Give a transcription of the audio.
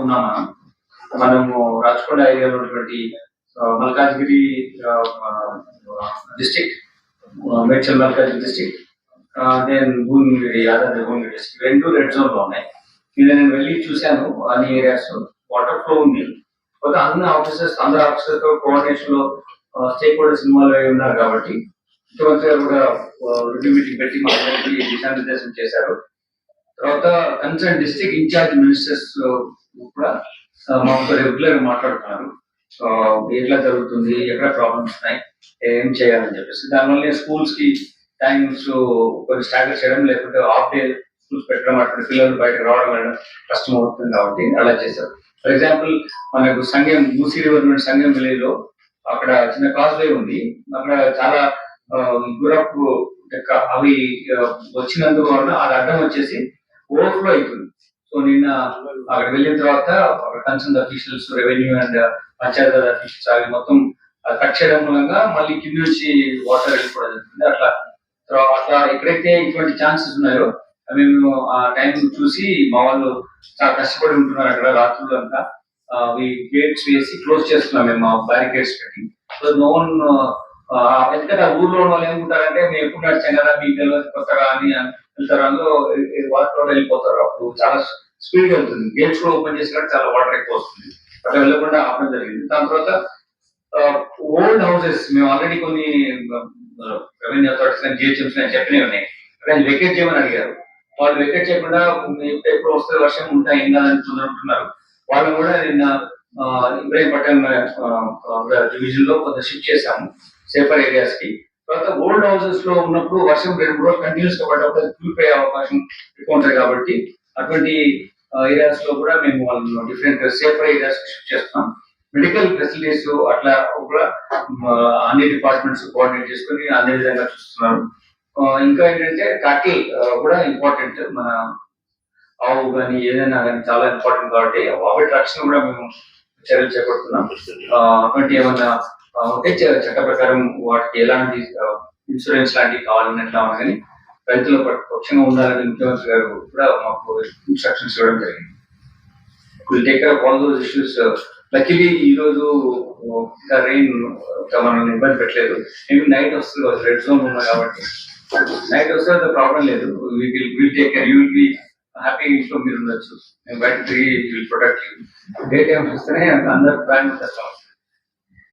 ఉన్నాం మనము రాచకొండ ఏరియాలో ఉన్నటువంటి Malkajgiri district, Medchal Malkajgiri district, then Bhuvanagiri, Yadadri Bhuvanagiri district, రెండు రెడ్ జోన్ లో ఉన్నాయి. ఇది నేను వెళ్ళి చూశాను. అన్ని ఏరియాస్ వాటర్ ఫ్లో ఉంది. అన్ని ఆఫీసర్స్, అందరు ఆఫీసర్స్ తో కోఆర్డినేషన్ లో స్టేక్ హోల్డర్స్ ఇన్వాల్వ్ అయి ఉన్నారు కాబట్టి ముఖ్యమంత్రి గారు కూడా రివ్యూ మీటింగ్ పెట్టి మాకు దిశానిర్దేశం చేశారు. తర్వాత కన్సర్న్ డిస్ట్రిక్ట్ ఇన్ఛార్జ్ మినిస్టర్స్ కూడా మాతో రెగ్యులర్ గా మాట్లాడుతున్నారు. ఎట్లా జరుగుతుంది, ఎక్కడ ప్రాబ్లమ్స్ ఉన్నాయి, ఏం చేయాలని చెప్పేసి. దానివల్ల స్కూల్స్ కి టైమ్స్ కొన్ని స్టార్ట్ చేయడం, లేకపోతే హాఫ్ డే స్కూల్స్ పెట్టడం, అక్కడ పిల్లలు బయటకు రావడం వెళ్ళడం కష్టం అవుతుంది కాబట్టి అలా చేశారు. ఫర్ ఎగ్జాంపుల్ మనకు సంగం, మూసీ రివర్ నుండి సంగం విలేజ్ లో అక్కడ చిన్న కాజ్వే ఉంది. అక్కడ చాలా యూరప్ అవి వచ్చినందువల్ల అది అడ్డం వచ్చేసి ఓవర్ఫ్లో అవుతుంది. సో నిన్న అక్కడ వెళ్ళిన తర్వాత concern officials, revenue and panchayat officials అవి మొత్తం కట్ చేయడం మూలంగా మళ్ళీ కింద నుంచి వాటర్ వెళ్ళిపోవడం జరుగుతుంది. అట్లా ఎక్కడైతే ఇటువంటి ఛాన్సెస్ ఉన్నాయో మేము ఆ టైం చూసి మా వాళ్ళు చాలా కష్టపడి ఉంటున్నారు. అక్కడ రాత్రులు అంతా గేట్స్ వేసి క్లోజ్ చేస్తున్నాం మేము, మా బ్యారికేడ్స్ పెట్టి. సో నో వన్, ఎందుకంటే ఆ ఊర్లో ఉన్న వాళ్ళు ఏమనుకుంటారంటే మేము ఎప్పుడు నడిచాం కదా, మీకు తెలియదు కొత్తగా అని వెళ్తారు. అందులో వాటర్ వెళ్ళిపోతారు. అప్పుడు చాలా స్పీడ్ గా వెళ్తుంది. గేట్స్ కూడా ఓపెన్ చేసినట్టు చాలా వాటర్ ఎక్కువ వస్తుంది. అట్లా వెళ్ళకుండా ఆపడం జరిగింది. దాని తర్వాత ఓల్డ్ హౌసెస్ మేము ఆల్రెడీ కొన్ని రెవెన్యూ అథారిటీస్, జిహెచ్ఎంసీ నేను చెప్పినవి ఉన్నాయి. అక్కడ వెకేట్ చేయమని అడిగారు. వాళ్ళు వెకేట్ చేయకుండా ఎప్పుడు వస్తే వర్షం ఉంటాయి అని తొందరకుంటున్నారు. వాళ్ళని కూడా నిన్న ఇబ్రాహీంపట్నం డివిజన్ లో కొంత షిఫ్ట్ చేశాము సేఫర్ ఏరియాస్ కి. తర్వాత ఓల్డ్ హౌసెస్ లో ఉన్నప్పుడు వర్షం 2 రోజులు కంటిన్యూస్ గా పడ్డప్పుడు కూలిపోయే అవకాశం ఎక్కువ ఉంటాయి కాబట్టి అటువంటి ఏరియాస్ లో కూడా మేము వాళ్ళని డిఫరెంట్ సేఫర్ ఏరియాస్ కి షిఫ్ట్ చేస్తున్నాం. మెడికల్ ఫెసిలిటీస్ అట్లా కూడా అన్ని డిపార్ట్మెంట్స్ కోఆర్డినేట్ చేసుకుని అదే విధంగా చూస్తున్నారు. ఇంకా ఏంటంటే కాకిల్ కూడా ఇంపార్టెంట్. మన ఆవు కానీ ఏదైనా కానీ చాలా ఇంపార్టెంట్ కాబట్టి వాటి రక్షణ కూడా మేము చర్యలు చేపడుతున్నాం. అటువంటి ఏమన్నా ఉంటే చట్ట ప్రకారం వాటికి ఎలాంటి ఇన్సూరెన్స్ లాంటివి కావాలని ఎట్లా కానీ రైతుల పక్షంగా ఉండాలని ముఖ్యమంత్రి గారు కూడా మాకు ఇన్స్ట్రక్షన్స్ ఇవ్వడం జరిగింది. Will take care of all those issues. Luckily ఈ రోజు రెయిన్ మనల్ని ఇబ్బంది పెట్టలేదు. మేబీ నైట్ వస్తుంది, రెడ్ జోన్ ఉన్నా కాబట్టి నైట్ వస్తే అంత ప్రాబ్లం లేదు. Will take care, you will be happy. ఇంట్లో మీరు ఉండొచ్చు, మేము బయట తిరిగి will protect you. Day times వస్తేనే అందరు ప్లాన్ చేస్తాం.